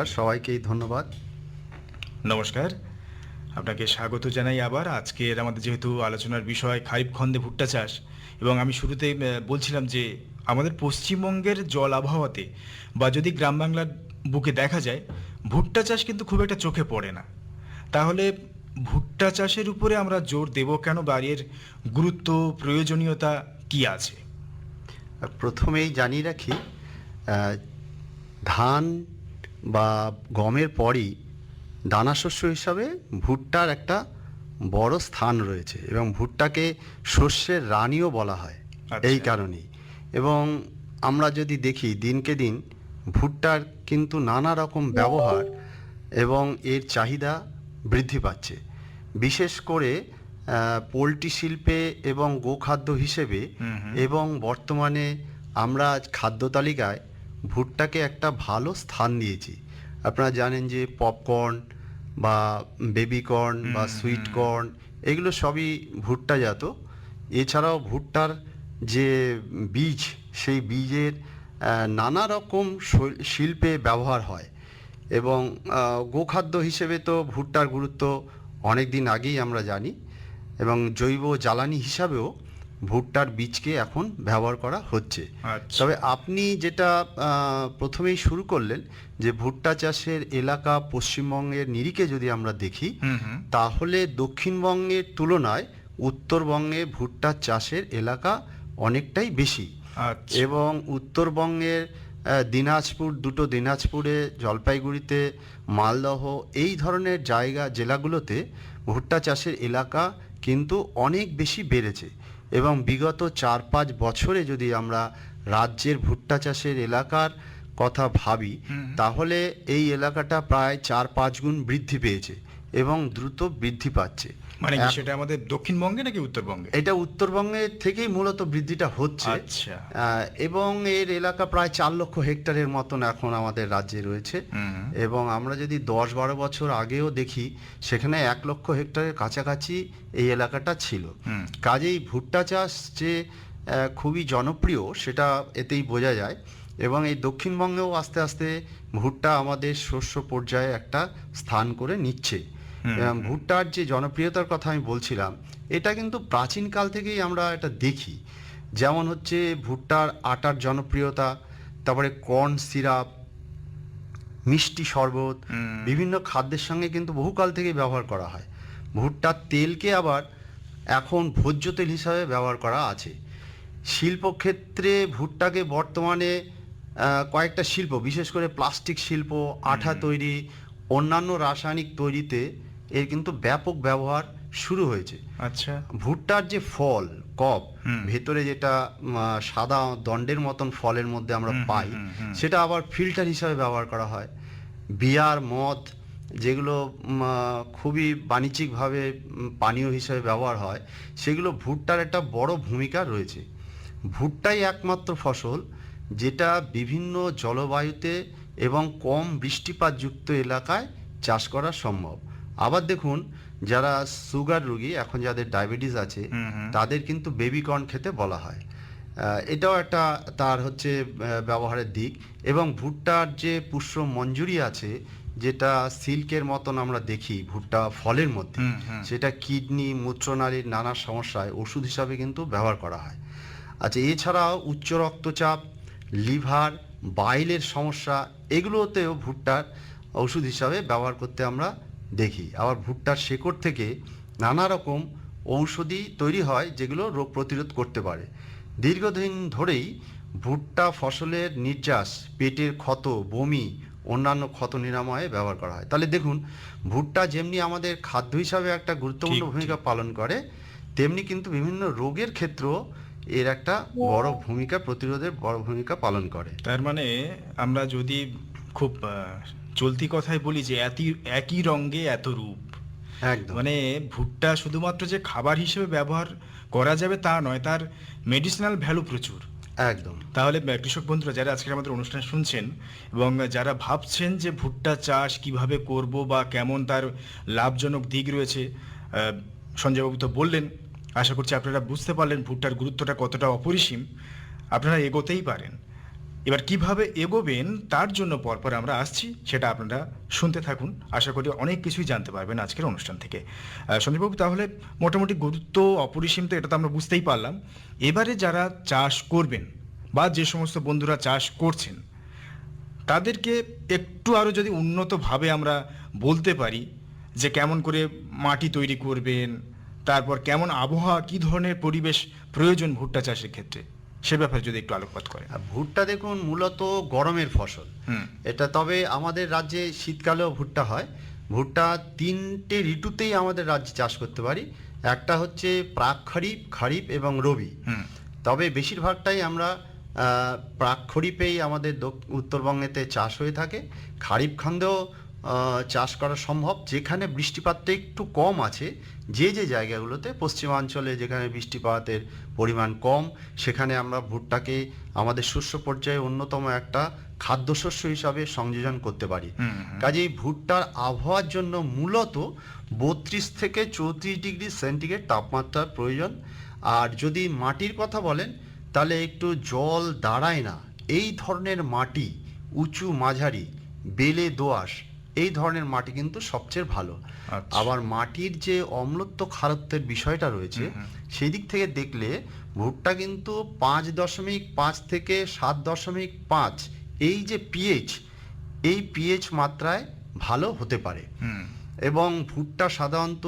নমস্কার, সবাইকেই ধন্যবাদ। নমস্কার, আপনাকে স্বাগত জানাই আবার। আজকের আমাদের যেহেতু আলোচনার বিষয় খারিফ খন্দে ভুট্টা চাষ, এবং আমি শুরুতেই বলছিলাম যে আমাদের পশ্চিমবঙ্গের জল আবহাওয়াতে বা যদি গ্রাম বাংলার বুকে দেখা যায়, ভুট্টা চাষ কিন্তু খুব একটা চোখে পড়ে না। তাহলে ভুট্টা চাষের উপরে আমরা জোর দেব কেন, বা এর গুরুত্ব প্রয়োজনীয়তা কি আছে? প্রথমেই জানিয়ে রাখি, আহ, ধান বা গমের পরই দানাশস্য হিসাবে ভুট্টার একটা বড় স্থান রয়েছে এবং ভুট্টাকে শস্যের রানীও বলা হয় এই আচ্ছা। কারণেই। এবং আমরা যদি দেখি দিনকে দিন ভুট্টার কিন্তু নানা রকম ব্যবহার এবং এর চাহিদা বৃদ্ধি পাচ্ছে, বিশেষ করে পোলট্রি শিল্পে এবং গোখাদ্য হিসেবে। হুম হুম। এবং বর্তমানে আমরা আজ খাদ্য তালিকায় ভুট্টাকে একটা ভালো স্থান দিয়েছি। আপনারা জানেন যে পপকর্ন বা বেবিকর্ন বা সুইট কর্ন এগুলো সবই ভুট্টাজাত। এছাড়াও ভুট্টার যে বীজ, সেই বীজের নানা রকম শিল্পে ব্যবহার হয়। এবং গোখাদ্য হিসেবে তো ভুট্টার গুরুত্ব অনেক দিন আগেই আমরা জানি, এবং জৈব জ্বালানি হিসাবেও ভুট্টার বীজকে এখন ব্যবহার করা হচ্ছে। আচ্ছা। তবে আপনি যেটা প্রথমেই শুরু করলেন, যে ভুট্টা চাষের এলাকা পশ্চিমবঙ্গের নিরিখে যদি আমরা দেখি, হুম হুম। তাহলে দক্ষিণবঙ্গের তুলনায় উত্তরবঙ্গে ভুট্টা চাষের এলাকা অনেকটাই বেশি। আচ্ছা। এবং উত্তরবঙ্গের দিনাজপুর, দুটো দিনাজপুরে, জলপাইগুড়িতে, মালদহ, এই ধরনের জায়গা জেলাগুলোতে ভুট্টা চাষের এলাকা কিন্তু অনেক বেশি বেড়েছে। এবং বিগত 4-5 বছরে যদি আমরা রাজ্যের ভুট্টা চাষের এলাকার কথা ভাবি, হুম। তাহলে এই এলাকাটা প্রায় 4-5 গুণ বৃদ্ধি পেয়েছে এবং দ্রুত বৃদ্ধি পাচ্ছে। মানে কি সেটা আমাদের দক্ষিণবঙ্গে নাকি উত্তরবঙ্গে? এটা উত্তরবঙ্গের থেকেই মূলত বৃদ্ধিটা হচ্ছে। আচ্ছা। এবং এর এলাকা প্রায় 4 লক্ষ হেক্টরের মতন এখন আমাদের রাজ্যে রয়েছে। হুম। এবং আমরা যদি 10-12 বছর আগেও দেখি, সেখানে 1 লক্ষ হেক্টরের কাছাকাছি এই এলাকাটা ছিল। হুম। কাজেই ভুট্টা চাষ যে খুবই জনপ্রিয় সেটা এতেই বোঝা যায়। এবং এই দক্ষিণবঙ্গেও আস্তে আস্তে ভুট্টা আমাদের শস্য পর্যায়ে একটা স্থান করে নিচ্ছে। ভুট্টার যে জনপ্রিয়তার কথা আমি বলছিলাম, এটা কিন্তু প্রাচীনকাল থেকেই আমরা এটা দেখি। যেমন হচ্ছে ভুট্টার আটার জনপ্রিয়তা, তারপরে কর্ন সিরাপ, মিষ্টি শরবত, বিভিন্ন খাদ্যের সঙ্গে কিন্তু বহুকাল থেকেই ব্যবহার করা হয়। ভুট্টার তেলকে আবার এখন ভোজ্য তেল হিসাবে ব্যবহার করা আছে। শিল্পক্ষেত্রে ভুট্টাকে বর্তমানে কয়েকটা শিল্প, বিশেষ করে প্লাস্টিক শিল্প, আঠা তৈরি, অন্যান্য রাসায়নিক তৈরিতে এর কিন্তু ব্যাপক ব্যবহার শুরু হয়েছে। আচ্ছা। ভুট্টার যে ফল, কব, হুম। ভেতরে যেটা সাদা দণ্ডের মতন ফলের মধ্যে আমরা হুম, হুম, পাই, হুম, হুম। সেটা আবার ফিল্টার হিসাবে ব্যবহার করা হয়। বিয়ার, মদ, যেগুলো খুবই বাণিজ্যিকভাবে পানীয় হিসাবে ব্যবহার হয়, সেগুলো ভুট্টার একটা বড় ভূমিকা রয়েছে। ভুট্টাই একমাত্র ফসল যেটা বিভিন্ন জলবায়ুতে এবং কম বৃষ্টিপাতযুক্ত এলাকায় চাষ করা সম্ভব। আবার দেখুন, যারা সুগার রোগী, এখন যাদের ডায়াবেটিস আছে, হুম, হুম। তাদের কিন্তু বেবিকর্ন খেতে বলা হয়। এটাও একটা তার হচ্ছে ব্যবহারের দিক। এবং ভুট্টার যে পুষ্প মঞ্জুরি আছে, যেটা সিল্কের মতন আমরা দেখি ভুট্টা ফলের মধ্যে, হুম, হুম। সেটা কিডনি, মূত্রনালীর নানা সমস্যায় ওষুধ হিসাবে কিন্তু ব্যবহার করা হয়। আচ্ছা, এছাড়াও উচ্চ রক্তচাপ, লিভার, বাইলের সমস্যা, এগুলোতেও ভুট্টার ওষুধ হিসাবে ব্যবহার করতে আমরা দেখি। আবার ভুট্টার শেকড় থেকে নানা রকম ঔষধি তৈরি হয়, যেগুলো রোগ প্রতিরোধ করতে পারে। দীর্ঘদিন ধরেই ভুট্টা ফসলের নির্যাস, পেটের ক্ষত, বমি, অন্যান্য ক্ষত নিরাময়ে ব্যবহার করা হয়। তাহলে দেখুন, ভুট্টা যেমনি আমাদের খাদ্য হিসাবে একটা গুরুত্বপূর্ণ ঠিক, ভূমিকা ঠিক। পালন করে, তেমনি কিন্তু বিভিন্ন রোগের ক্ষেত্রেও এর একটা বড় ভূমিকা, প্রতিরোধের বড় ভূমিকা পালন করে। তার মানে আমরা যদি খুব চলতি কথায় বলি যে একই রঙে এত রূপ। একদম। মানে ভুট্টা শুধুমাত্র যে খাবার হিসেবে ব্যবহার করা যাবে তা নয়, তার মেডিসিনাল ভ্যালু প্রচুর। একদম। তাহলে কৃষক বন্ধুরা যারা আজকের আমাদের অনুষ্ঠান শুনছেন এবং যারা ভাবছেন যে ভুট্টা চাষ কিভাবে করব বা কেমন তার লাভজনক দিক রয়েছে, সঞ্জয়বাবু তো বললেন। আশা করছি আপনারা বুঝতে পারলেন ভুট্টার গুরুত্বটা কতটা অপরিসীম। আপনারা এগোতেই পারেন। এবার কিভাবে এগোবেন তার জন্য পরপর আমরা আসছি, সেটা আপনারা শুনতে থাকুন। আশা করি অনেক কিছুই জানতে পারবেন আজকের অনুষ্ঠান থেকে। সঞ্জীববাবু, তাহলে মোটামুটি গুরুত্ব অপরিসীম তো এটা তো আমরা বুঝতেই পারলাম। এবারে যারা চাষ করবেন বা যে সমস্ত বন্ধুরা চাষ করছেন তাদেরকে একটু আরও যদি উন্নতভাবে আমরা বলতে পারি যে কেমন করে মাটি তৈরি করবেন, তারপর কেমন আবহাওয়া, কী ধরনের পরিবেশ প্রয়োজন ভুট্টা চাষের ক্ষেত্রে, সে ব্যাপারে যদি একটু আলোকপাত করেন। আর ভুট্টা দেখুন মূলত গরমের ফসল। হুম। এটা তবে আমাদের রাজ্যে শীতকালেও ভুট্টা হয়। ভুট্টা তিনটে ঋতুতেই আমাদের রাজ্যে চাষ করতে পারি। একটা হচ্ছে প্রাক খরিফ, খরিফ এবং রবি। হুম। তবে বেশিরভাগটাই আমরা প্রাক খরিফেই আমাদের উত্তরবঙ্গেতে চাষ হয়ে থাকে। খরিফ খন্দেও চাষ করা সম্ভব, যেখানে বৃষ্টিপাতটা একটু কম আছে। যে যে জায়গাগুলোতে পশ্চিমাঞ্চলে যেখানে বৃষ্টিপাতের পরিমাণ কম, সেখানে আমরা ভুট্টাকে আমাদের শস্য পর্যায়ে অন্যতম একটা খাদ্যশস্য হিসাবে সংযোজন করতে পারি। কাজেই ভুট্টার আবহাওয়ার জন্য মূলত 32 থেকে 34 ডিগ্রি সেন্টিগ্রেড তাপমাত্রার প্রয়োজন। আর যদি মাটির কথা বলেন, তাহলে একটু জল দাঁড়ায় না এই ধরনের মাটি, উঁচু মাঝারি বেলে দোআঁশ, এই ধরনের মাটি কিন্তু সবচেয়ে ভালো। আচ্ছা। আবার মাটির যে অম্লত্ব খারত্বের বিষয়টা রয়েছে, সেই দিক থেকে দেখলে ভুট্টা কিন্তু 5.5 থেকে 7.5 এই যে পিএইচ, এই পিএইচ মাত্রায় ভালো হতে পারে। এবং ভুট্টা সাধারণত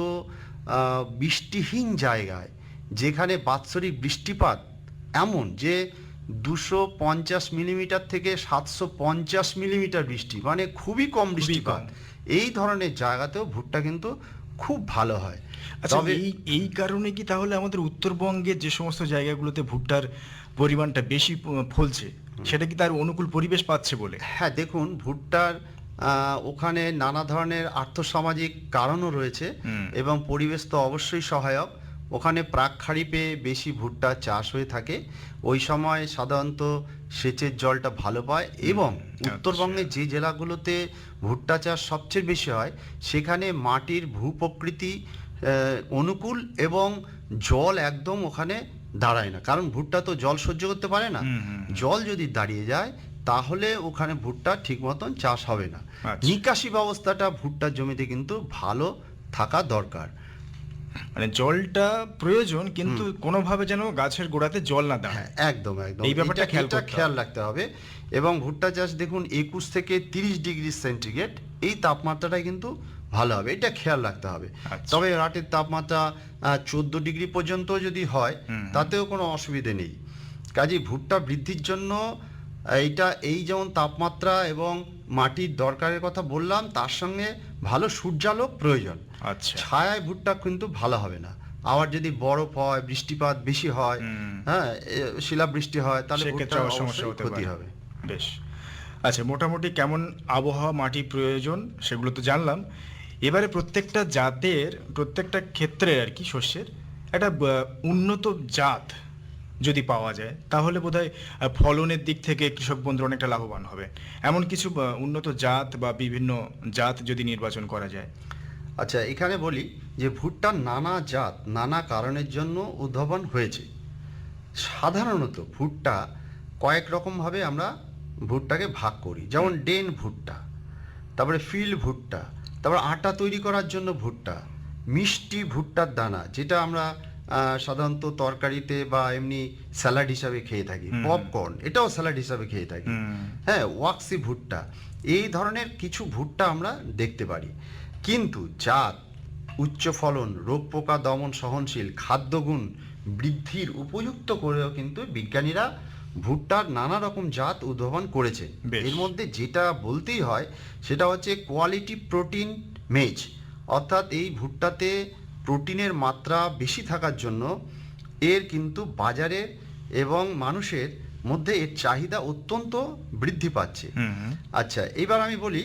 বৃষ্টিহীন জায়গায়, যেখানে বাৎসরিক বৃষ্টিপাত এমন যে 250 মিলিমিটার থেকে 750 মিলিমিটার বৃষ্টি, মানে খুবই কম বৃষ্টিপাত, এই ধরনের জায়গাতেও ভুট্টা কিন্তু খুব ভালো হয়। আচ্ছা, তবে এই কারণে কি তাহলে আমাদের উত্তরবঙ্গের যে সমস্ত জায়গাগুলোতে ভুট্টার পরিমাণটা বেশি ফলছে, সেটা কি তার অনুকূল পরিবেশ পাচ্ছে বলে? হ্যাঁ, দেখুন ভুট্টার ওখানে নানা ধরনের আর্থসামাজিক কারণও রয়েছে এবং পরিবেশ তো অবশ্যই সহায়ক। ওখানে প্রাক খারিফে বেশি ভুট্টা চাষ হয়ে থাকে। ওই সময় সাধারণত সেচের জলটা ভালো পায় এবং উত্তরবঙ্গের যে জেলাগুলোতে ভুট্টা চাষ সবচেয়ে বেশি হয়, সেখানে মাটির ভূপ্রকৃতি অনুকূল এবং জল একদম ওখানে দাঁড়ায় না, কারণ ভুট্টা তো জল সহ্য করতে পারে না। জল যদি দাঁড়িয়ে যায় তাহলে ওখানে ভুট্টা ঠিক মতন চাষ হবে না। নিকাশি ব্যবস্থাটা ভুট্টার জমিতে কিন্তু ভালো থাকা দরকার। মানে জলটা প্রয়োজন, কিন্তু কোনোভাবে যেন গাছের গোড়াতে জল না দাঁড়ায়। হ্যাঁ, একদম একদম এই ব্যাপারটা খেয়াল রাখতে হবে। এবং ভুট্টা চাষ দেখুন 21 থেকে 30 ডিগ্রি সেন্টিগ্রেড এই তাপমাত্রাটাই কিন্তু ভালো হবে, এটা খেয়াল রাখতে হবে। তবে রাতের তাপমাত্রা 14 ডিগ্রি পর্যন্ত যদি হয়, তাতেও কোনো অসুবিধে নেই। কাজেই ভুট্টা বৃদ্ধির জন্য এই যেমন তাপমাত্রা এবং মাটির দরকারের কথা বললাম, তার সঙ্গে ভালো সূর্যালোক প্রয়োজন। আচ্ছা। ছায়ায় ভুট্টা কিন্তু ভালো হবে না। আবার যদি বরফ হয়, বৃষ্টিপাত বেশি হয়, হ্যাঁ, শিলাবৃষ্টি হয়, তাহলে ভুট্টার সমস্যা ক্ষতি হবে। বেশ। আচ্ছা, মোটামুটি কেমন আবহাওয়া, মাটি প্রয়োজন সেগুলো তো জানলাম। এবারে প্রত্যেকটা জাতের, প্রত্যেকটা ক্ষেত্রে আর কি শস্যের একটা উন্নত জাত যদি পাওয়া যায়, তাহলে বোধহয় ফলনের দিক থেকে কৃষক বন্ধুরা অনেকটা লাভবান হবে। এমন কিছু উন্নত জাত বা বিভিন্ন জাত যদি নির্বাচন করা যায়। আচ্ছা, এখানে বলি যে ভুট্টার নানা জাত নানা কারণের জন্য উদ্ভাবন হয়েছে। সাধারণত ভুট্টা কয়েক রকমভাবে আমরা ভুট্টাকে ভাগ করি, যেমন ডেন ভুট্টা, তারপরে ফিল্ড ভুট্টা, তারপর আটা তৈরি করার জন্য ভুট্টা, মিষ্টি ভুট্টার দানা, যেটা আমরা সাধারণত তরকারিতে বা এমনি স্যালাড হিসাবে খেয়ে থাকি, পপকর্ন, এটাও স্যালাড হিসাবে খেয়ে থাকি। হ্যাঁ, ওয়াক্সি ভুট্টা, এই ধরনের কিছু ভুট্টা আমরা দেখতে পারি। কিন্তু জাত, উচ্চ ফলন, রোগ পোকা দমন সহনশীল, খাদ্যগুণ বৃদ্ধির উপযুক্ত করেও কিন্তু বিজ্ঞানীরা ভুট্টার নানা রকম জাত উদ্ভাবন করেছে। এর মধ্যে যেটা বলতেই হয় সেটা হচ্ছে কোয়ালিটি প্রোটিন মেজ, অর্থাৎ এই ভুট্টাতে প্রোটিনের মাত্রা বেশি থাকার জন্য এর কিন্তু বাজারে এবং মানুষের মধ্যে এর চাহিদা অত্যন্ত বৃদ্ধি পাচ্ছে। আচ্ছা, এবার আমি বলি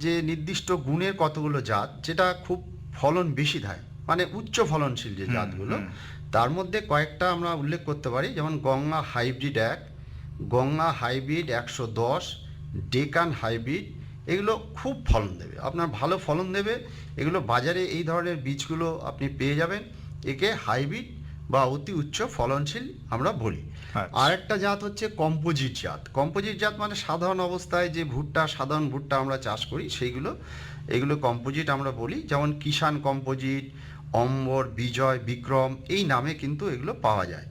যে নির্দিষ্ট গুণের কতগুলো জাত যেটা খুব ফলন বেশি দেয়, মানে উচ্চ ফলনশীল যে জাতগুলো, তার মধ্যে কয়েকটা আমরা উল্লেখ করতে পারি, যেমন Ganga hybrid 1, Ganga hybrid 110, Deccan hybrid, এগুলো খুব ফলন দেবে, আপনার ভালো ফলন দেবে। এগুলো বাজারে এই ধরনের বীজগুলো আপনি পেয়ে যাবেন। একে হাইব্রিড বা অতি উচ্চ ফলনশীল আমরা বলি। আচ্ছা। আর একটা জাত হচ্ছে কম্পোজিট জাত। কম্পোজিট জাত মানে সাধারণ অবস্থায় যে ভুট্টা, সাধারণ ভুট্টা আমরা চাষ করি সেইগুলো, এগুলো কম্পোজিট আমরা বলি। যেমন কিষান কম্পোজিট, অম্বর, বিজয়, বিক্রম এই নামে কিন্তু এগুলো পাওয়া যায়।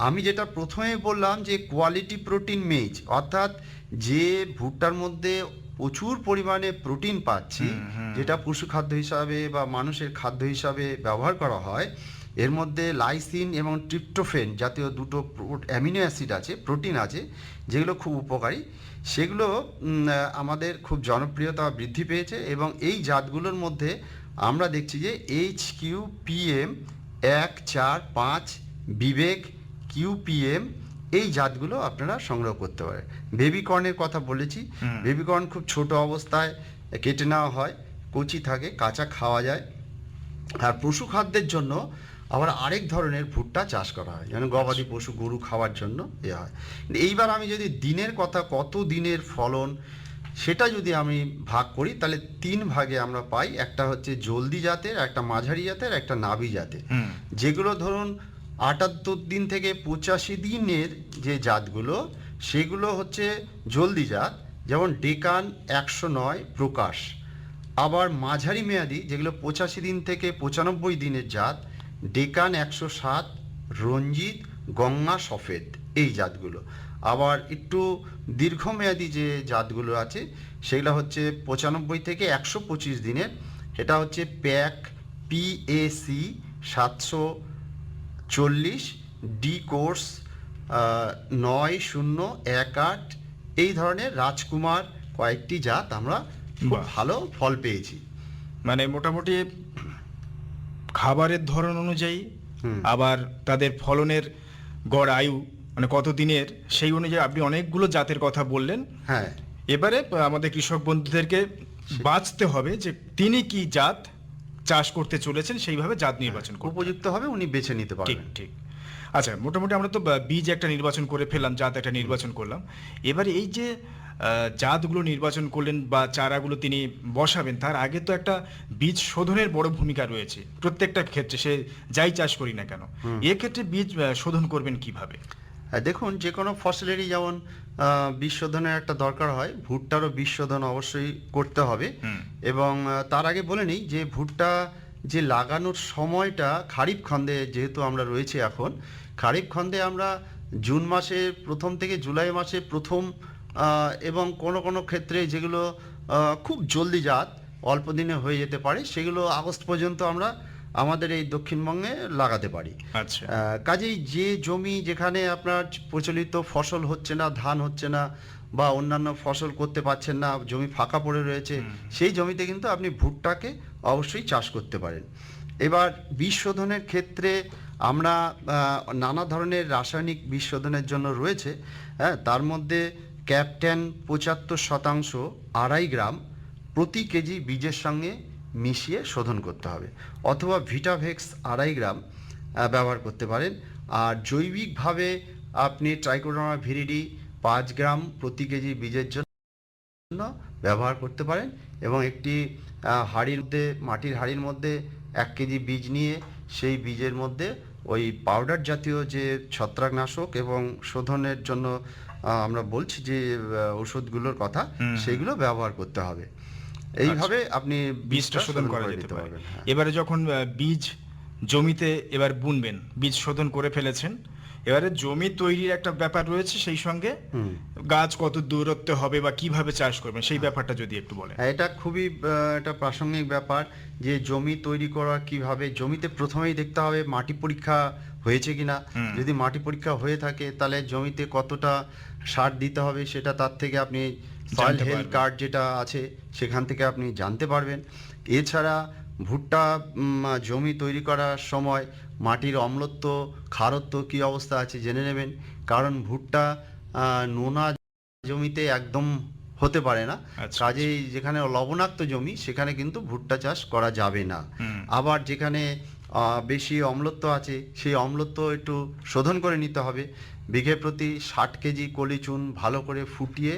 আমি যেটা প্রথমে বললাম যে কোয়ালিটি প্রোটিন মেজ, অর্থাৎ যে ভুট্টার মধ্যে প্রচুর পরিমাণে প্রোটিন পাচ্ছি, যেটা পশু খাদ্য হিসাবে বা মানুষের খাদ্য হিসাবে ব্যবহার করা হয়, এর মধ্যে লাইসিন এবং ট্রিপ্টোফেন জাতীয় দুটো অ্যামিনো অ্যাসিড আছে, প্রোটিন আছে, যেগুলো খুব উপকারী। সেগুলো আমাদের খুব জনপ্রিয়তা বৃদ্ধি পেয়েছে এবং এই জাতগুলোর মধ্যে আমরা দেখছি যে HQPM 145, বিবেক, QPM এই জাতগুলো আপনারা সংগ্রহ করতে পারেন। বেবিকর্নের কথা বলেছি, বেবিকর্ন খুব ছোট অবস্থায় কেটে নেওয়া হয়, কচি থাকে, কাঁচা খাওয়া যায়। আর পশু খাদ্যের জন্য আবার আরেক ধরনের ভুট্টা চাষ করা হয়, যেন গবাদি পশু, গরু খাওয়ার জন্য হয়। কিন্তু এইবার আমি যদি দিনের কথা, কত দিনের ফলন সেটা যদি আমি ভাগ করি, তাহলে 3 ভাগে আমরা পাই। একটা হচ্ছে জলদি জাতের, একটা মাঝারি জাতের, একটা নাভি জাতের। যেগুলো ধরুন 78 দিন থেকে 85 দিনের যে জাতগুলো, সেগুলো হচ্ছে জলদি জাত, যেমন ডেকান 109, প্রকাশ। আবার মাঝারি মেয়াদি যেগুলো 85 দিন থেকে 95 দিনের জাত, ডেকান 107, রঞ্জিত, গঙ্গা, সফেদ এই জাতগুলো। আবার একটু দীর্ঘমেয়াদী যে জাতগুলো আছে সেগুলো হচ্ছে 95 থেকে 125 দিনের, এটা হচ্ছে প্যাক, PAC 740, ডি কোর্স 9018 এই ধরনের রাজকুমার কয়েকটি জাত আমরা খুব বাহ। ভালো ফল পেয়েছি। মানে মোটামুটি খাবারের ধরন অনুযায়ী, হুম। আবার তাদের ফলনের গড় আয়ু মানে কত দিনের, সেই অনুযায়ী আপনি অনেকগুলো জাতের কথা বললেন। হ্যাঁ, এবারে আমাদের কৃষক বন্ধুদেরকে বাঁচতে হবে যে তিনি কি জাত চাষ করতে চলেছেন, সেইভাবে জাত নির্বাচন করতে হবে। উপযুক্ত হবে উনি বেছে নিতে ঠিক পারবেন। ঠিক। আচ্ছা, মোটামুটি আমরা তো বীজ একটা নির্বাচন করে ফেললাম, জাত একটা নির্বাচন করলাম। এবারে এই যে জাতগুলো নির্বাচন করলেন বা চারাগুলো তিনি বসাবেন, তার আগে তো একটা বীজ শোধনের বড় ভূমিকা রয়েছে প্রত্যেকটা ক্ষেত্রে, সে যাই চাষ করি না কেন। এক্ষেত্রে বীজ শোধন করবেন কিভাবে? দেখুন, যে কোনো ফসলেরই যেমন বীজ শোধনের একটা দরকার হয়, ভুট্টারও বীজ শোধন অবশ্যই করতে হবে। এবং তার আগে বলে নিই যে ভুট্টা যে লাগানোর সময়টা খারিফ খন্দে, যেহেতু আমরা রয়েছি এখন খারিফ খন্দে, আমরা জুন মাসের প্রথম থেকে জুলাই মাসের প্রথম, এবং কোনো কোনো ক্ষেত্রে যেগুলো খুব জলদি জাত, অল্প দিনে হয়ে যেতে পারে, সেগুলো আগস্ট পর্যন্ত আমরা আমাদের এই দক্ষিণবঙ্গে লাগাতে পারি। আচ্ছা। কাজেই যে জমি যেখানে আপনার প্রচলিত ফসল হচ্ছে না, ধান হচ্ছে না বা অন্যান্য ফসল করতে পারছেন না, জমি ফাঁকা পড়ে রয়েছে, সেই জমিতে কিন্তু আপনি ভুট্টাকে অবশ্যই চাষ করতে পারেন। এবার বীজ শোধনের ক্ষেত্রে আমরা নানা ধরনের রাসায়নিক বীজ শোধনের জন্য রয়েছে। হ্যাঁ, তার মধ্যে ক্যাপ্টেন 75% 2.5 গ্রাম প্রতি কেজি বীজের সঙ্গে মিশিয়ে শোধন করতে হবে, অথবা ভিটাভেক্স 2.5 গ্রাম ব্যবহার করতে পারেন। আর জৈবিকভাবে আপনি ট্রাইকোডার্মা ভিরিডি 5 গ্রাম প্রতি কেজি বীজের জন্য ব্যবহার করতে পারেন। এবং একটি হাঁড়ির মধ্যে, মাটির হাঁড়ির মধ্যে 1 কেজি বীজ নিয়ে সেই বীজের মধ্যে ওই পাউডার জাতীয় যে ছত্রাকনাশক এবং শোধনের জন্য আমরা বলছি যে ওষুধগুলোর কথা, সেগুলো ব্যবহার করতে হবে। এইভাবে আপনি বীজটা শোধন করা যেতে নিতে পারে। পারবেন। হ্যাঁ। এবারে যখন বীজ জমিতে এবার বুনবেন, বীজ শোধন করে ফেলেছেন, এবারে জমি তৈরির একটা ব্যাপার রয়েছে, সেই সঙ্গে গাছ কত দূরত্বে হবে বা কিভাবে চাষ করবেন, সেই ব্যাপারটা যদি একটু বলেন। হ্যাঁ, এটা খুবই একটা প্রাসঙ্গিক ব্যাপার যে জমি তৈরি করা কিভাবে। জমিতে প্রথমেই দেখতে হবে মাটি পরীক্ষা হয়েছে কিনা। যদি মাটি পরীক্ষা হয়ে থাকে, তাহলে জমিতে কতটা সার দিতে হবে সেটা তার থেকে আপনি সয়েল জানতে হেলথ পারবেন। কার্ড যেটা আছে সেখান থেকে আপনি জানতে পারবেন। এছাড়া ভুট্টা জমি তৈরি করার সময় মাটির অম্লত্ব, ক্ষারত্ব কী অবস্থা আছে জেনে নেবেন, কারণ ভুট্টা নোনা জমিতে একদম হতে পারে না। আচ্ছা। কাজেই যেখানে লবণাক্ত জমি সেখানে কিন্তু ভুট্টা চাষ করা যাবে না। আবার যেখানে বেশি অম্লত্ব আছে, সেই অম্লত্ব একটু শোধন করে নিতে হবে। বিঘে প্রতি 60 কেজি কলি চুন ভালো করে ফুটিয়ে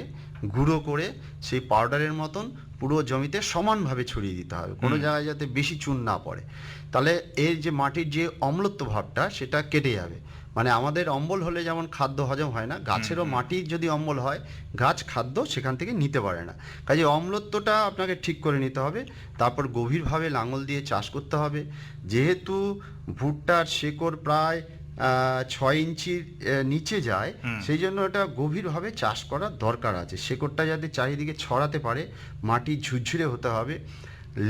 গুঁড়ো করে সেই পাউডারের মতন পুরো জমিতে সমানভাবে ছড়িয়ে দিতে হবে, কোনো জায়গায় যাতে বেশি চুন না পড়ে। তাহলে এর যে মাটির যে অম্লত্ব ভাবটা সেটা কেটে যাবে। মানে আমাদের অম্বল হলে যেমন খাদ্য হজম হয় না, গাছেরও মাটির যদি অম্বল হয় গাছ খাদ্য সেখান থেকে নিতে পারে না। কাজে অম্লত্বটা আপনাকে ঠিক করে নিতে হবে, তারপর গভীরভাবে লাঙল দিয়ে চাষ করতে হবে। যেহেতু ভুট্টার শেকড় প্রায় 6 ইঞ্চির নিচে যায়, সেই জন্য এটা গভীরভাবে চাষ করার দরকার আছে। শেকড়টা যাতে চারিদিকে ছড়াতে পারে, মাটি ঝুরঝুরে হতে হবে,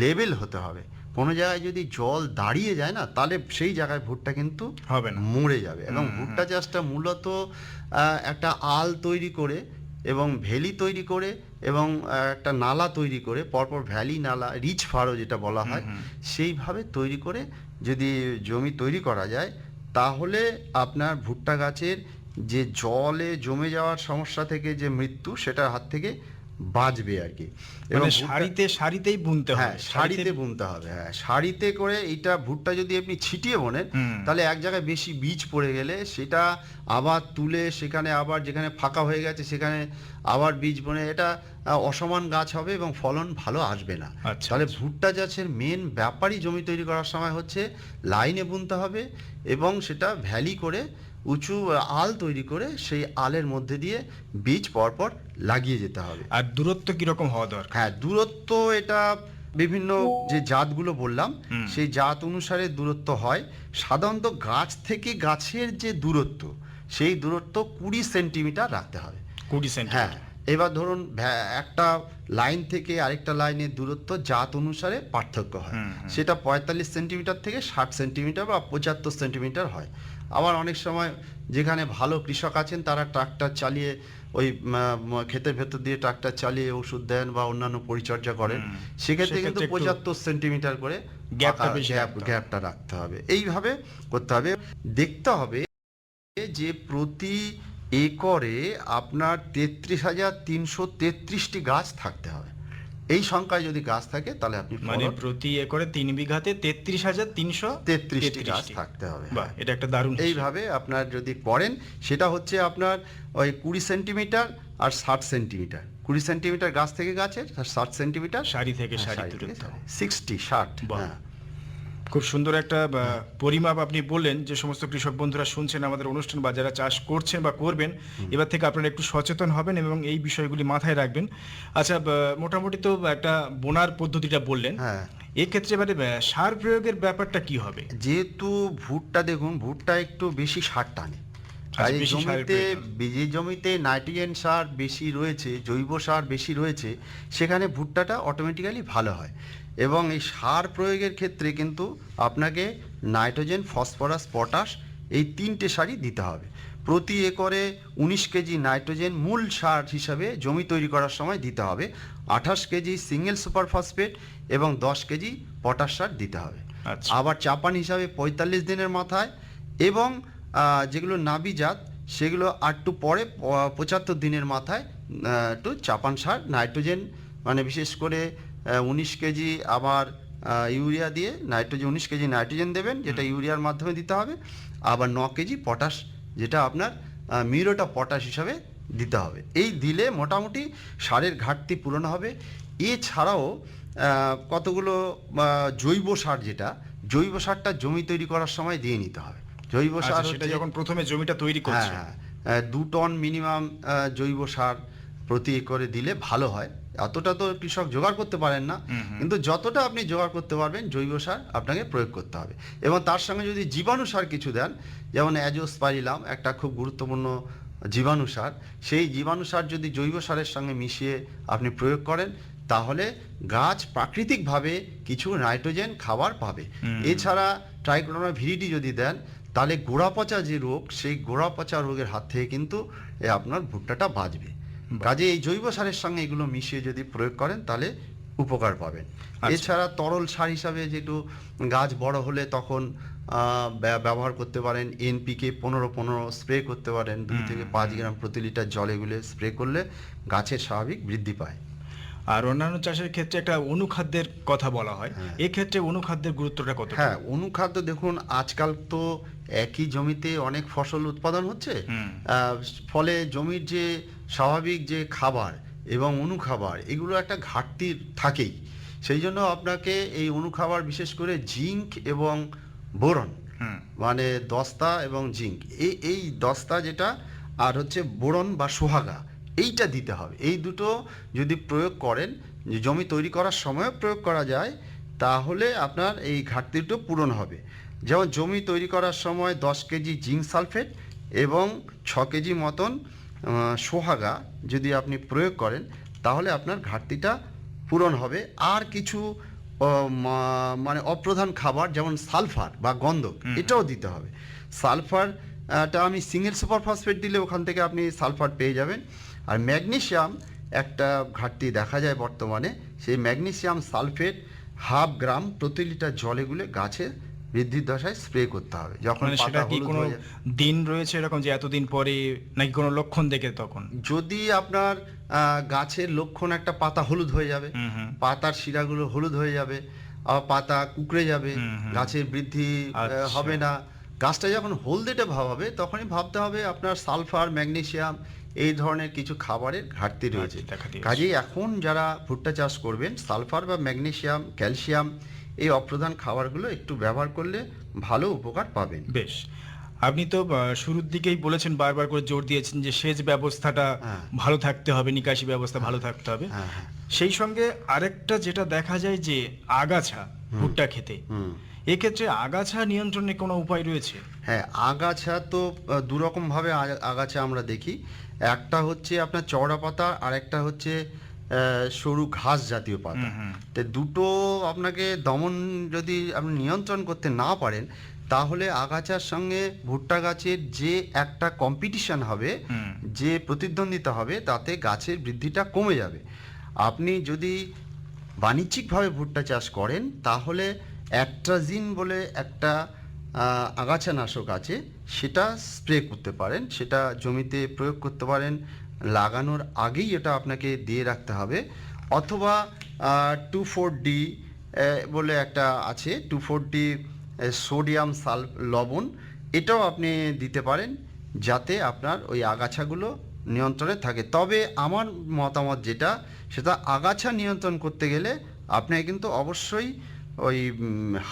লেবেল হতে হবে। কোনো জায়গায় যদি জল দাঁড়িয়ে যায় না, তাহলে সেই জায়গায় ভুট্টা কিন্তু হবে না। মরে যাবে। এবং ভুট্টা চাষটা মূলত একটা আল তৈরি করে এবং ভ্যালি তৈরি করে এবং একটা নালা তৈরি করে, পরপর ভ্যালি নালা রিচ ফারো যেটা বলা হয়, সেইভাবে তৈরি করে যদি জমি তৈরি করা যায়, তাহলে আপনার ভুট্টা গাছের যে জলে জমে যাওয়ার সমস্যা থেকে যে মৃত্যু, সেটার হাত থেকে বাঁচবে আর কি। মানে ভুট্টা- সারিতেই বুনতে হ্যাঁ, হবে। সারিতে বুনতে হবে। হ্যাঁ, সারিতে করে এইটা ভুট্টা যদি আপনি ছিটিয়ে বোনেন, তাহলে এক জায়গায় বেশি বীজ পড়ে গেলে সেটা আবার তুলে সেখানে আবার যেখানে ফাঁকা হয়ে গেছে সেখানে আবার বীজ বনে, এটা অসমান গাছ হবে এবং ফলন ভালো আসবে না। আচ্ছা, তাহলে আচ্ছা। ভুট্টা চাষের মেন ব্যাপারই জমি তৈরি করার সময় হচ্ছে লাইনে বুনতে হবে এবং সেটা ভ্যালি করে উঁচু আল তৈরি করে সেই আলের মধ্যে দিয়ে বীজ পরপর লাগিয়ে যেতে হবে। আর দূরত্ব কিরকম হওয়া দরকার? হ্যাঁ, দূরত্ব এটা বিভিন্ন যে জাতগুলো বললাম সেই জাত অনুসারে দূরত্ব হয়। সাধারণত গাছ থেকে গাছের যে দূরত্ব, সেই দূরত্ব 20 সেন্টিমিটার রাখতে হবে। 20 হ্যাঁ, সেন্টিমিটার। এবার ধরুন একটা লাইন থেকে আরেকটা লাইনের দূরত্ব জাত অনুসারে পার্থক্য হয়। সেটা 45 সেন্টিমিটার থেকে 60 সেন্টিমিটার বা 75 সেন্টিমিটার হয়। আবার অনেক সময় যেখানে ভালো কৃষক আছেন তারা ট্রাক্টর চালিয়ে ওই ক্ষেতের ভেতর দিয়ে ট্রাক্টর চালিয়ে ওষুধ দেন বা অন্যান্য পরিচর্যা করেন, সেক্ষেত্রে কিন্তু সেক্ষেত্রে একটু 75 সেন্টিমিটার করে গ্যাপটা বেশি রাখতে হবে। গ্যাপটা রাখতে হবে। এইভাবে করতে হবে। দেখতে হবে যে প্রতি একরে আপনার 33,333টি গাছ থাকতে হবে। এই সংখ্যায় যদি গাছ থাকে তাহলে আপনি মানে ফলন প্রতি একরে 3 বিঘাতে 33,333 গাছ থাকতে হবে। বাহ, এটা একটা দারুণ হিসেব। এইভাবে আপনার যদি করেন, সেটা হচ্ছে আপনার ওই 20 সেন্টিমিটার আর 60 সেন্টিমিটার, 20 সেন্টিমিটার গাছ থেকে গাছের আর 60 সেন্টিমিটার সারি থেকে হ্যাঁ, সারি সারি থেকে দূরত্ব। সারি। 60 বাহ। হ্যাঁ। খুব সুন্দর একটা পরিমাপ আপনি বললেন। যে সমস্ত কৃষক বন্ধুরা শুনছেন আমাদের অনুষ্ঠান বা যারা চাষ করছেন বা করবেন, এবার থেকে আপনারা একটু সচেতন হবেন এবং এই বিষয়গুলি মাথায় রাখবেন। আচ্ছা, মোটামুটি তো একটা বোনার পদ্ধতিটা বললেন। হ্যাঁ, এক্ষেত্রে এবারে সার প্রয়োগের ব্যাপারটা কি হবে? যেহেতু ভুট্টা দেখুন, ভুট্টা একটু বেশি সার টানে। তাই বেশি সারের জমিতে প্রয়োজন। যে জমিতে নাইট্রোজেন সার বেশি রয়েছে, জৈব সার বেশি রয়েছে, সেখানে ভুট্টাটা অটোমেটিক্যালি ভালো হয়। এবং এই সার প্রয়োগের ক্ষেত্রে কিন্তু আপনাকে নাইট্রোজেন, ফসফরাস, পটাশ এই 3টে সারই দিতে হবে। প্রতি একরে 19 কেজি নাইট্রোজেন মূল সার হিসাবে জমি তৈরি করার সময় দিতে হবে। 28 কেজি সিঙ্গেল সুপার ফসফেট এবং 10 কেজি পটাশ সার দিতে হবে। আচ্ছা। আবার চাপান হিসাবে 45 দিনের মাথায়, এবং যেগুলো নাবি জাত সেগুলো একটু পরে 75 দিনের মাথায় একটু চাপান সার নাইট্রোজেন, মানে বিশেষ করে 19 কেজি আবার ইউরিয়া দিয়ে নাইট্রোজেন, 19 কেজি নাইট্রোজেন দেবেন, যেটা ইউরিয়ার মাধ্যমে দিতে হবে। আবার 9 কেজি পটাশ, যেটা আপনার মিউরেট অফ পটাশ হিসাবে দিতে হবে। এই দিলে মোটামুটি সারের ঘাটতি পূরণ হবে। এছাড়াও কতগুলো জৈব সার, যেটা জৈব সারটা জমি তৈরি করার সময় দিয়ে নিতে হবে। জৈব আচ্ছা, সার সেটা হচ্ছে যখন প্রথমে জমিটা তৈরি করছে। হ্যাঁ, 2 টন মিনিমাম জৈব সার প্রতি একরে দিলে ভালো হয়। এতটা তো কৃষক জোগাড় করতে পারেন না, কিন্তু যতটা আপনি জোগাড় করতে পারবেন জৈব সার আপনাকে প্রয়োগ করতে হবে। এবং তার সঙ্গে যদি জীবাণু সার কিছু দেন, যেমন অ্যাজোস্পাইরিলাম একটা খুব গুরুত্বপূর্ণ জীবাণু সার, সেই জীবাণু সার যদি জৈব সারের সঙ্গে মিশিয়ে আপনি প্রয়োগ করেন, তাহলে গাছ প্রাকৃতিকভাবে কিছু নাইট্রোজেন খাবার পাবে। এছাড়া ট্রাইকোডার্মা ভিরিডি যদি দেন, তাহলে গোড়া পচা যে রোগ, সেই গোড়া পচা রোগের হাত থেকে কিন্তু আপনার ভুট্টাটা বাঁচবে। কাজে এই জৈব সারের সঙ্গে এগুলো মিশিয়ে যদি প্রয়োগ করেন তাহলে উপকার পাবেন। এছাড়া তরল সার হিসাবে যেটু গাছ বড় হলে তখন ব্যবহার করতে পারেন এনপিকে 15-15 স্প্রে করতে পারেন, 2 থেকে 5 গ্রাম প্রতি লিটার জলে গুলে স্প্রে করলে গাছের স্বাভাবিক বৃদ্ধি পায়। আর অন্যান্য চাষের ক্ষেত্রে একটা অনুখাদ্যের কথা বলা হয়, এক্ষেত্রে অনুখাদ্যের গুরুত্বটা কত? হ্যাঁ, অনুখাদ্য দেখুন, আজকাল তো একই জমিতে অনেক ফসল উৎপাদন হচ্ছে, ফলে জমির যে স্বাভাবিক যে খাবার এবং অনুখাবার এগুলো একটা ঘাটতি থাকেই। সেই জন্য আপনাকে এই অনুখাবার বিশেষ করে জিঙ্ক এবং বোরন, হুম। মানে দস্তা এবং জিঙ্ক, এই দস্তা যেটা, আর হচ্ছে বোরন বা সোহাগা, এইটা দিতে হবে। এই দুটো যদি প্রয়োগ করেন, যে জমি তৈরি করার সময় প্রয়োগ করা যায়, তাহলে আপনার এই ঘাটতি দুটো পূরণ হবে। যেমন জমি তৈরি করার সময় 10 কেজি জিঙ্ক সালফেট এবং 6 কেজি মতন সোহাগা যদি আপনি প্রয়োগ করেন, তাহলে আপনার ঘাটতিটা পূরণ হবে। আর কিছু মানে অপ্রধান খাবার যেমন সালফার বা গন্ধক, এটাও দিতে হবে। সালফারটা আমি সিঙ্গেল সুপার ফসফেট দিলে ওখান থেকে আপনি সালফার পেয়ে যাবেন। আর ম্যাগনেসিয়াম একটা ঘাটতি দেখা যায় বর্তমানে, সেই ম্যাগনেসিয়াম সালফেট 1/2 গ্রাম প্রতি লিটার জলে গুলে গাছের বৃদ্ধির দশায় স্প্রে করতে হবে যখন মানে সেটা পাতা কি হলুদ কোনো হয়ে যায়। দিন রয়েছে এরকম যে এতদিন পরে, নাকি কোনো লক্ষণ দেখে তখন? যদি আপনার গাছের লক্ষণ একটা পাতা হলুদ হয়ে যাবে, হুম হুম। পাতার শিরাগুলো হলুদ হয়ে যাবে, আর পাতা কুঁকড়ে যাবে, হুম, হুম। গাছের বৃদ্ধি আচ্ছা। হবে না, গাছটা যখন হলদেটে ভাব হবে, তখনই ভাবতে হবে আপনার সালফার, ম্যাগনেসিয়াম এই ধরনের কিছু খাবারের ঘাটতি রয়েছে। ঘাটতি দেখা দিয়েছে। কাজেই এখন যারা ভুট্টা চাষ করবেন, সালফার বা ম্যাগনেসিয়াম, ক্যালসিয়াম এই অপ্রধান খাবারগুলো একটু ব্যবহার করলে ভালো উপকার পাবেন। বেশ। আপনি তো শুরুর দিকেই বলেছেন, বারবার করে জোর দিয়েছেন যে সেচ ব্যবস্থাটা হ্যাঁ। ভালো থাকতে হবে, নিকাশি ব্যবস্থা ভালো থাকতে হবে। হ্যাঁ হ্যাঁ। সেই সঙ্গে আরেকটা যেটা দেখা যায় যে আগাছা ভুট্টা খেতে, হুম। এক্ষেত্রে আগাছা নিয়ন্ত্রণে কোনো উপায় রয়েছে? হ্যাঁ, আগাছা তো দুরকমভাবে আগাছা আমরা দেখি। একটা হচ্ছে আপনার চওড়া পাতা, আর একটা হচ্ছে সরু ঘাস জাতীয় পাতা। হুম হুম। তো দুটো আপনাকে দমন যদি আপনি নিয়ন্ত্রণ করতে না পারেন, তাহলে আগাছার সঙ্গে ভুট্টা গাছের যে একটা কম্পিটিশন হবে, হুম। যে প্রতিদ্বন্দ্বিতা হবে, তাতে গাছের বৃদ্ধিটা কমে যাবে। আপনি যদি বাণিজ্যিকভাবে ভুট্টা চাষ করেন, তাহলে অ্যাট্রাজিন বলে একটা আগাছানাশক আছে, সেটা স্প্রে করতে পারেন, সেটা জমিতে প্রয়োগ করতে পারেন। লাগানোর আগেই এটা আপনাকে দিয়ে রাখতে হবে। অথবা 2,4-D বলে একটা আছে, 2,4-D সোডিয়াম লবণ, এটাও আপনি দিতে পারেন, যাতে আপনার ওই আগাছাগুলো নিয়ন্ত্রণে থাকে। তবে আমার মতামত যেটা, সেটা আগাছা নিয়ন্ত্রণ করতে গেলে আপনাকে কিন্তু অবশ্যই ওই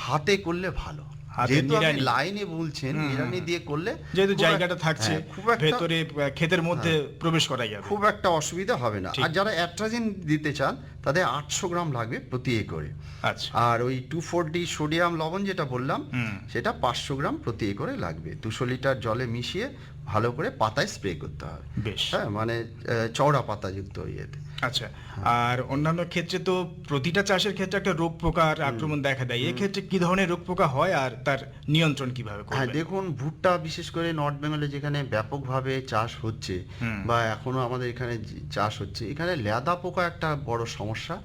হাতে করলে ভালো। হাতে যেহেতু আপনি নিড়ানি। লাইনে বলছেন, হুম, হুম, নিড়ানি হুম। দিয়ে করলে যেহেতু খুব জায়গাটা থাকছে, হ্যাঁ, খুব একটা ভেতরে ক্ষেতের মধ্যে প্রবেশ করা যাবে। খুব একটা অসুবিধা হবে না। ঠিক। আর যারা অ্যাট্রাজিন দিতে চান, তাদের 800 গ্রাম লাগবে প্রতি একরে। আচ্ছা। আর ওই 2,4-D সোডিয়াম লবণ যেটা বললাম, হুম। সেটা 500 গ্রাম প্রতি একরে লাগবে। 200 লিটার জলে মিশিয়ে ভালো করে পাতায় স্প্রে করতে হবে। বেশ। হ্যাঁ, মানে চওড়া পাতাযুক্ত ইয়েতে। আচ্ছা। আর অন্যান্য ক্ষেত্রে তো প্রতিটা চাষের ক্ষেত্রে একটা রোগ পোকার আক্রমণ দেখা দেয়, এক্ষেত্রে কি ধরনের রোগ পোকা হয় আর তার নিয়ন্ত্রণ কিভাবে হ্যাঁ, করবেন? দেখুন, ভুট্টা বিশেষ করে নর্থ বেঙ্গলে যেখানে ব্যাপকভাবে চাষ হচ্ছে, হুম। বা এখনো আমাদের এখানে চাষ হচ্ছে, এখানে লেদা পোকা একটা বড় সমস্যা।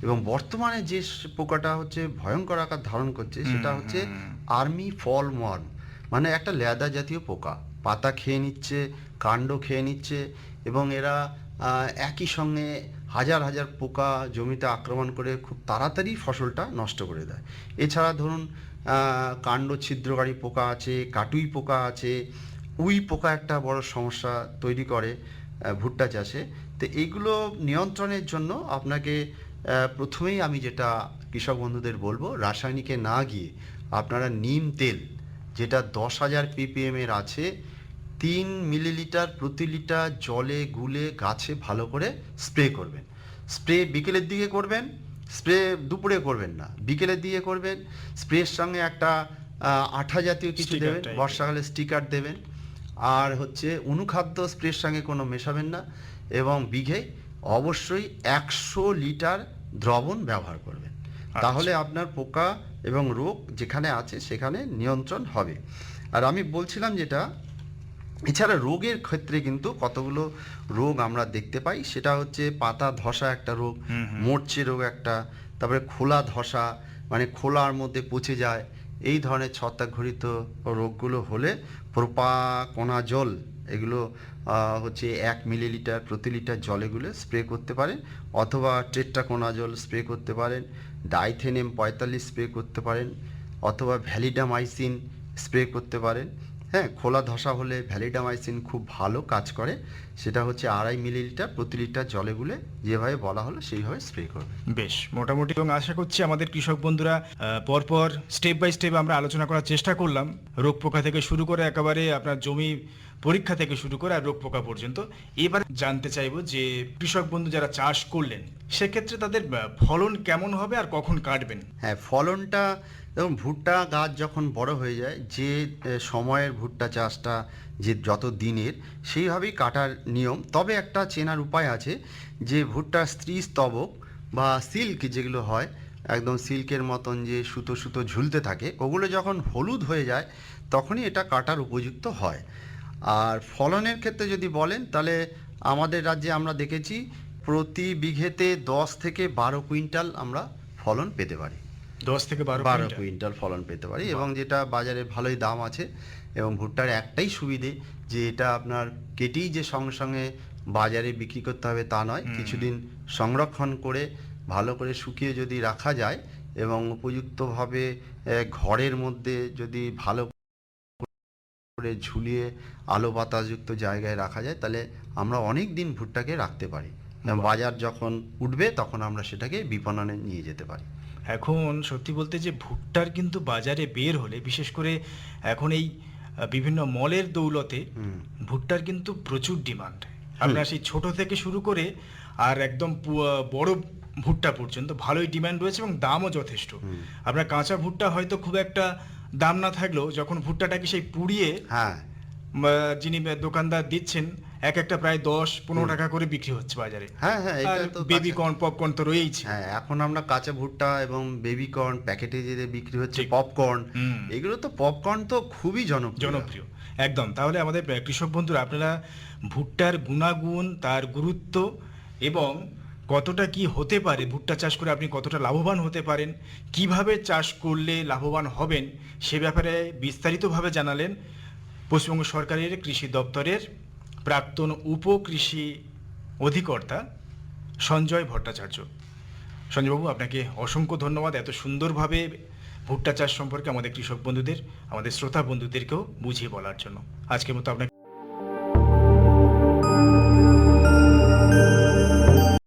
এবং বর্তমানে যে পোকাটা হচ্ছে ভয়ঙ্কর আকার ধারণ করছে, সেটা হচ্ছে আর্মি ফল ওয়ার্ম, মানে একটা লেদা জাতীয় পোকা। পাতা খেয়ে নিচ্ছে, কাণ্ড খেয়ে নিচ্ছে, এবং এরা একই সঙ্গে হাজার হাজার পোকা জমিতে আক্রমণ করে খুব তাড়াতাড়ি ফসলটা নষ্ট করে দেয়। এছাড়া ধরুন কাণ্ড ছিদ্রকারী পোকা আছে, কাটুই পোকা আছে, উই পোকা একটা বড় সমস্যা তৈরি করে ভুট্টা চাষে। তো এইগুলো নিয়ন্ত্রণের জন্য আপনাকে প্রথমেই আমি যেটা কৃষক বন্ধুদের বলবো, রাসায়নিকে না গিয়ে আপনারা নিম তেল, যেটা 10,000 ppm এর আছে, 3 মিলিলিটার প্রতি লিটার জলে গুলে গাছে ভালো করে স্প্রে করবেন। স্প্রে বিকেলের দিকে করবেন, স্প্রে দুপুরে করবেন না, বিকেলের দিকে করবেন। স্প্রের সঙ্গে একটা আঠা জাতীয় কিছু Sticker দেবেন, type-এর। বর্ষাকালে স্টিকার দেবেন। আর হচ্ছে অনুখাদ্য স্প্রের সঙ্গে কোনো মেশাবেন না, এবং বিঘে অবশ্যই 100 লিটার দ্রবণ ব্যবহার করবেন। তাহলে আপনার পোকা এবং রোগ যেখানে আছে সেখানে নিয়ন্ত্রণ হবে। আর আমি বলছিলাম যেটা, এছাড়া রোগের ক্ষেত্রে কিন্তু কতগুলো রোগ আমরা দেখতে পাই। সেটা হচ্ছে পাতা ধসা একটা রোগ, হুম, হুম। মরচে রোগ একটা, তারপরে খোলা ধসা, মানে খোলার মধ্যে পচে যায়। এই ধরনের ছত্রাকঘটিত রোগগুলো হলে প্রোপাকোনাজল, এগুলো হচ্ছে 1 মিলিলিটার প্রতি লিটার জলে গুলে স্প্রে করতে পারেন, অথবা টেট্রাকোনাজল স্প্রে করতে পারেন, ডাইথেনেম 45 স্প্রে করতে পারেন, অথবা ভ্যালিডামাইসিন স্প্রে করতে পারেন। হ্যাঁ, খোলা ধসা হলে ভ্যালিডামাইসিন খুব ভালো কাজ করে। সেটা হচ্ছে 2.5 মিলিলিটার প্রতি লিটার জলে গুলে যেভাবে বলা হলো সেইভাবে স্প্রে করবে। বেশ, মোটামুটি, এবং আশা করছি আমাদের কৃষক বন্ধুরা পরপর স্টেপ বাই স্টেপ আমরা আলোচনা করার চেষ্টা করলাম, রোগ পোকা থেকে শুরু করে একেবারে আপনার জমি পরীক্ষা থেকে শুরু করে আর রোগ পোকা পর্যন্ত। এবার জানতে চাইবো যে কৃষক বন্ধু যারা চাষ করলেন সেক্ষেত্রে তাদের ফলন কেমন হবে আর কখন কাটবেন? হ্যাঁ, ফলনটা দেখুন, ভুট্টা গাছ যখন বড় হয়ে যায়, যে সময়ের ভুট্টা চাষটা যে যত দিনের, সেইভাবেই কাটার নিয়ম। তবে একটা চেনার উপায় আছে, যে ভুট্টার স্ত্রী স্তবক বা সিল্ক যেগুলো হয়, একদম সিল্কের মতন যে সুতো সুতো ঝুলতে থাকে, ওগুলো যখন হলুদ হয়ে যায় তখনই এটা কাটার উপযুক্ত হয়। আর ফলনের ক্ষেত্রে যদি বলেন, তাহলে আমাদের রাজ্যে আমরা দেখেছি প্রতি বিঘেতে 10 থেকে 12 কুইন্টাল আমরা ফলন পেতে পারি। 10 থেকে 12 12 কুইন্টাল? কুইন্টাল ফলন পেতে পারি, বাহ। এবং যেটা বাজারে ভালোই দাম আছে। এবং ভুট্টার একটাই সুবিধে, যে এটা আপনার কেটেই যে সঙ্গে সঙ্গে বাজারে বিক্রি করতে হবে তা নয়। কিছুদিন সংরক্ষণ করে ভালো করে শুকিয়ে যদি রাখা যায় এবং উপযুক্তভাবে ঘরের মধ্যে যদি ভালো করে ঝুলিয়ে আলো বাতাসযুক্ত জায়গায় রাখা যায়, তাহলে আমরা অনেক দিন ভুট্টাকে রাখতে পারি। এবং বাজার যখন উঠবে তখন আমরা সেটাকে বিপণনে নিয়ে যেতে পারি। এখন সত্যি বলতে যে ভুট্টার কিন্তু বাজারে বের হলে, বিশেষ করে এখন এই বিভিন্ন মলের দৌলতে হুম। ভুট্টার কিন্তু প্রচুর ডিমান্ড। আপনার সেই ছোট থেকে শুরু করে আর একদম বড় ভুট্টা পর্যন্ত ভালোই ডিমান্ড রয়েছে এবং দামও যথেষ্ট। আপনার কাঁচা ভুট্টা হয়তো খুব একটা দাম না থাকলেও যখন ভুট্টাটাকে সেই পুড়িয়ে হ্যাঁ, যিনি দোকানদার দিচ্ছেন, এক একটা প্রায় 10-15 টাকা করে বিক্রি হচ্ছে বাজারে। হ্যাঁ, হ্যাঁ, আর এটা তো বেবি কাঁচা। কর্ন, পপকর্ন তো রয়েইছে। হ্যাঁ, এখন আমরা কাঁচা ভুট্টা এবং বেবি কর্ন প্যাকেটে যে বিক্রি হচ্ছে, ঠিক। পপকর্ন, হুম। এগুলো তো, পপকর্ন তো খুবই জনপ্রিয়। জনপ্রিয় একদম। তাহলে আমাদের কৃষক বন্ধুরা, আপনারা ভুট্টার গুণাগুণ, তার গুরুত্ব এবং কতটা কি হতে পারে, ভুট্টা চাষ করে আপনি কতটা লাভবান হতে পারেন, কিভাবে চাষ করলে লাভবান হবেন, সে ব্যাপারে বিস্তারিতভাবে জানালেন পশ্চিমবঙ্গ সরকারের কৃষি দপ্তরের প্রাক্তন উপকৃষি অধিকর্তা সঞ্জয় ভট্টাচার্য। সঞ্জয়বাবু, আপনাকে অসংখ্য ধন্যবাদ এত সুন্দরভাবে ভুট্টা চাষ সম্পর্কে আমাদের কৃষক বন্ধুদের, আমাদের শ্রোতা বন্ধুদেরকেও বুঝিয়ে বলার জন্য। আজকের মতো আপনাকে